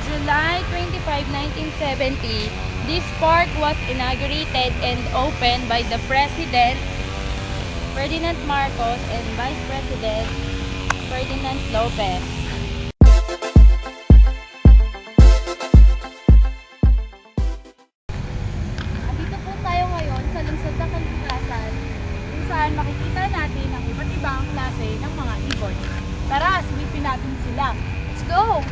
July 25, 1970, this park was inaugurated and opened by the President Ferdinand Marcos and Vice President Ferdinand Lopez. Andito po tayo ngayon sa lungsod ng Kalikasan, kung saan makikita natin ang iba't ibang klase ng mga ibon. Tara, silipin natin sila. Let's go!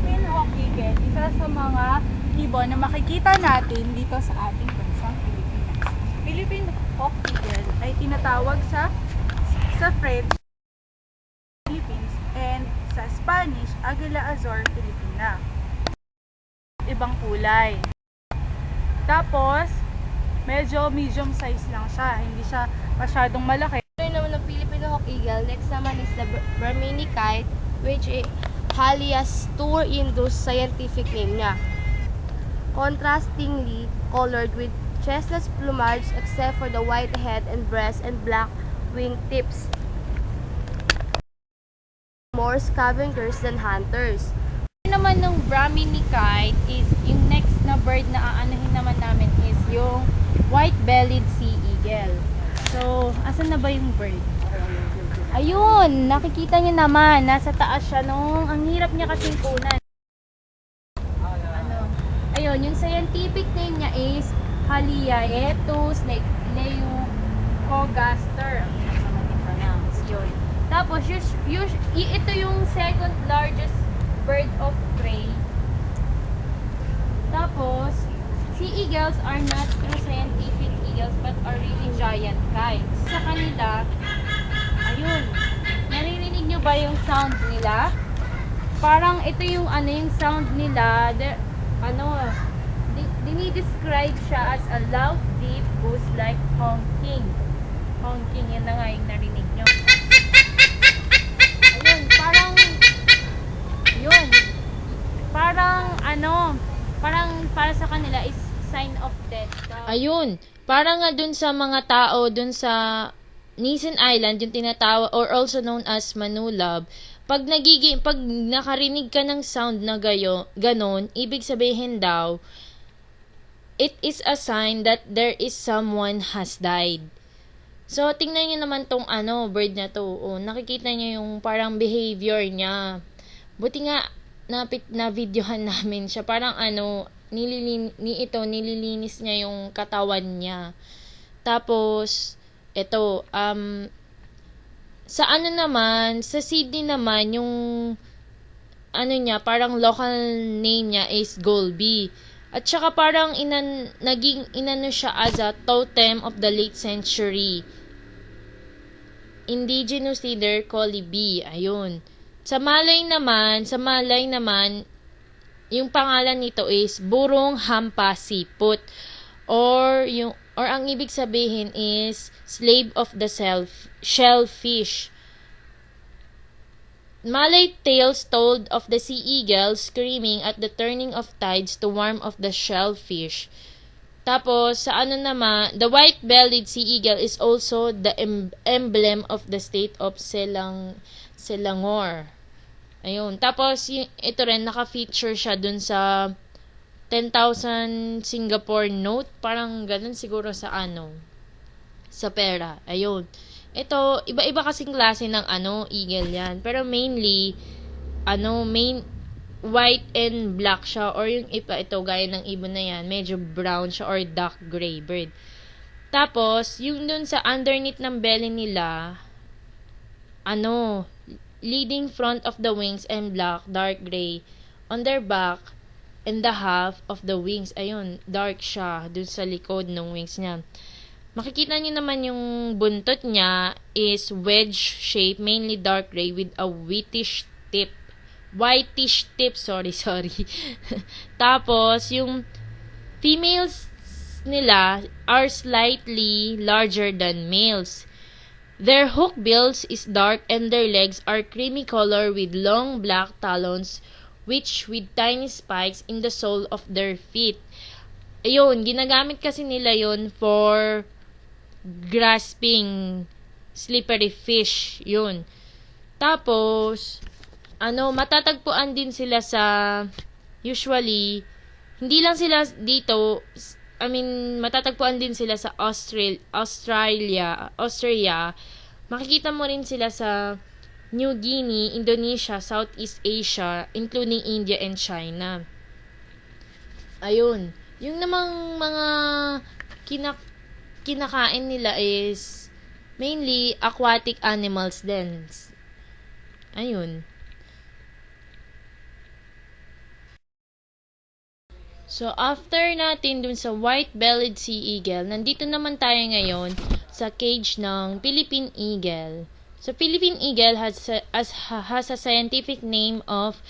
Philippine Hawk Eagle, isa sa mga ibon na makikita natin dito sa ating bansang Pilipinas. Philippine Hawk Eagle ay tinatawag sa French Philippines and sa Spanish Aguila Azor Filipina. Ibang kulay. Tapos, medyo medium size lang siya. Hindi siya masyadong malaki. Ito naman ng Filipino Hawk Eagle. Next naman is the Brahmini kite, which is Haliastur Indus scientific name niya. Contrastingly colored with chestless plumage except for the white head and breast and black wing tips. More scavengers than hunters. Naman ng Brahmini kite is yung next na bird na aanuhin naman namin is yung white-bellied sea eagle. So, asan na ba yung bird? Ayun, nakikita niyo naman, nasa taas siya nung ang hirap niya kasing kunan. Ayun, yung scientific name niya is Haliaetus leucogaster. Ang pronounce yun. Tapos, ito yung second largest bird of prey. Tapos, sea eagles are not true scientific eagles but are really giant kites. Sa kanila, ayun, naririnig nyo ba yung sound nila? Parang ito yung yung sound nila, dinidescribe siya as a loud, deep, goose-like honking. Honking, yun na nga yung narinig nyo. Parang para sa kanila is sign of death. Ayun, para nga dun sa mga tao dun sa Nissen Island, yung tinatawag or also known as Manulab, pag nakarinig ka ng sound na ganon, ibig sabihin daw, it is a sign that there is someone has died. So, tingnan niyo naman tong bird na to. Oh, nakikita niyo yung parang behavior niya. Buti nga, na videohan namin siya. Parang nililinis niya yung katawan niya. Tapos, ito, sa sa Sydney naman, yung, niya, parang local name niya is Golby. At saka parang naging siya as a totem of the late century. Indigenous leader, Colibee. Ayun. Sa Malay naman, yung pangalan nito is burong hampasiput or ang ibig sabihin is slave of the shellfish. Malay tales told of the sea eagle screaming at the turning of tides to warm of the shellfish. Tapos, sa naman, the white-bellied sea eagle is also the emblem of the state of Selangor. Ayun. Tapos, ito rin, naka-feature siya dun sa 10,000 Singapore note. Parang ganun siguro sa sa pera. Ayun. Ito, iba-iba kasing klase ng eagle yan. Pero mainly, white and black siya. Or yung ito, gaya ng ibon na yan, medyo brown siya or dark gray bird. Tapos, yung dun sa underneath ng belly nila, leading front of the wings and black, dark gray. On their back, and the half of the wings, ayun, dark siya, dun sa likod ng wings niya. Makikita niyo naman yung buntot niya is wedge shape, mainly dark gray with a whitish tip. Sorry. Tapos, yung females nila are slightly larger than males. Their hook bills is dark and their legs are creamy color with long black talons which with tiny spikes in the sole of their feet. Ayun, ginagamit kasi nila yun for grasping slippery fish. Yun. Tapos, matatagpuan din sila sa, usually, hindi lang sila dito, matatagpuan din sila sa Australia. Makikita mo rin sila sa New Guinea, Indonesia, Southeast Asia, including India and China. Ayun. Yung namang mga kinakain nila is mainly aquatic animals din. Ayun. So, after natin dun sa white-bellied sea eagle, nandito naman tayo ngayon sa cage ng Philippine eagle. So, Philippine eagle has a scientific name of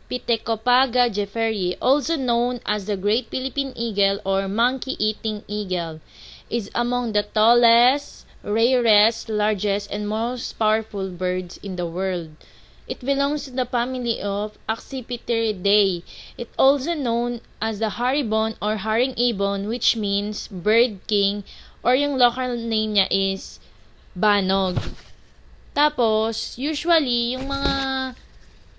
Pithecopaga jeffreyi, also known as the Great Philippine Eagle or monkey-eating eagle, is among the tallest, rarest, largest, and most powerful birds in the world. It belongs to the family of Accipiter,. It also known as the haribon or haring-ibon, which means bird king, or yung local name niya is banog. Tapos, usually, yung mga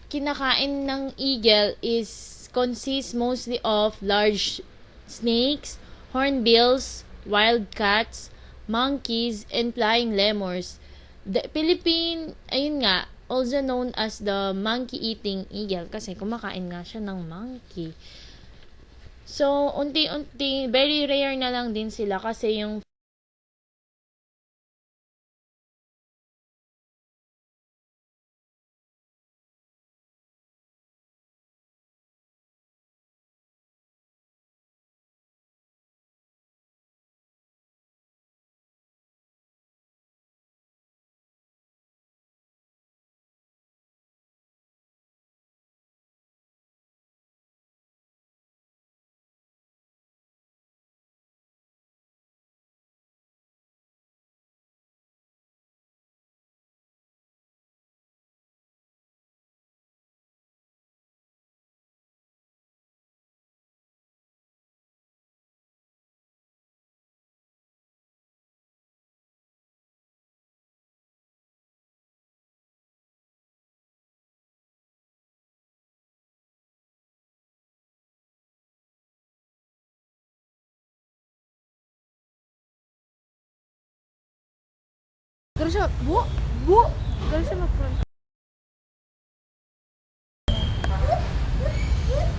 kinakain ng eagle is consists mostly of large snakes, hornbills, wild cats, monkeys, and flying lemurs. The Philippine, ayun nga, also known as the monkey-eating eagle kasi kumakain nga siya ng monkey. So, unti-unti, very rare na lang din sila kasi yung Gano'n siya, gano'n siya mag-front.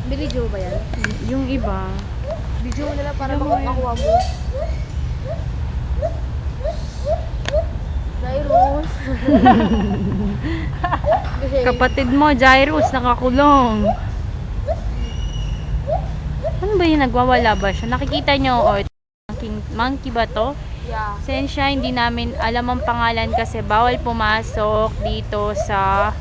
Binidyo ba yan? Yung iba, Video mo nila para Ano mo yan? makakuha mo. Jairus. Kasi, kapatid mo, Jairus, nakakulong. Ano ba yung nagwawala ba siya? Nakikita nyo, monkey ba to? yeah. Sensya, hindi namin alam ang pangalan kasi bawal pumasok dito sa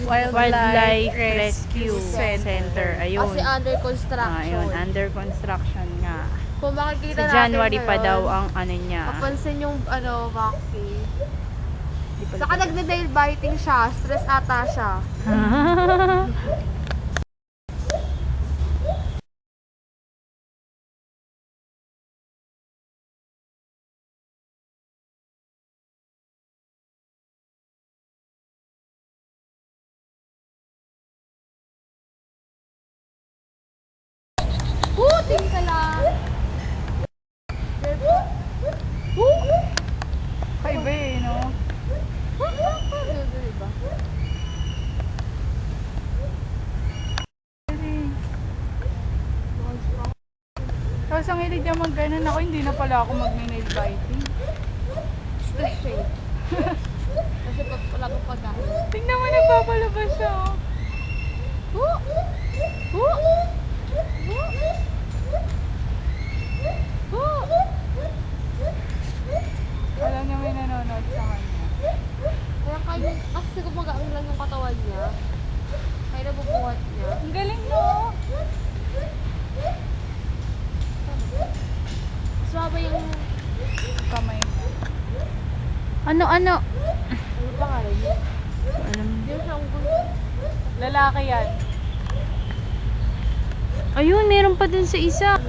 Wildlife Rescue Center. Ayun. Kasi under construction. Ayun, under construction nga. Kung makikita Sa natin January pa ngayon, daw ang ano niya. mapansin yung monkey. Di pa- Saka nagde-nail biting siya. Stress ata siya. Puting ka lang! Kaiba eh, no? Diba? Tapos ang hilig niya mag-ganon ako, hindi na pala ako mag-nail biting. Stress siya eh. Kasi wala pa pagkain. Tingnan mo, nagpapalabas siya. Oh. Alam niya may nanonood sa kanya. Kaya kasi gumagaang lang yung katawan niya. Kaya nabubuhat niya. Ang galing, no? Sumaba yung... Kamay niya. Ano pangalan niya? Alam. Hindi siya ang Lalaki yan. Ayun, meron pa dun sa isa.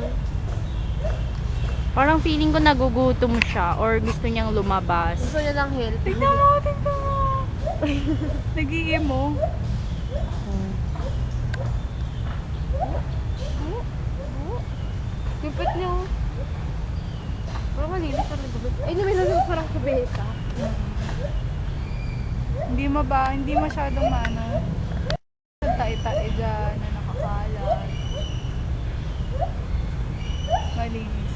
Parang feeling ko nagugutom siya or gusto niyang lumabas. gusto niya ng help. Tignan mo. Nag-i-emo. Gupit niyo. Parang malinis parang gupit. Ay, namin parang kubeta. Hindi masyadong maano. Tae-tae dyan na nakakalat. Malinis.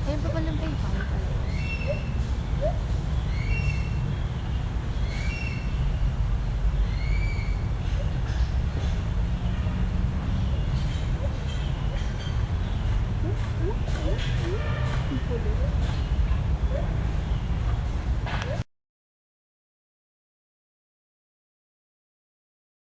Ayun pa pala yung pala.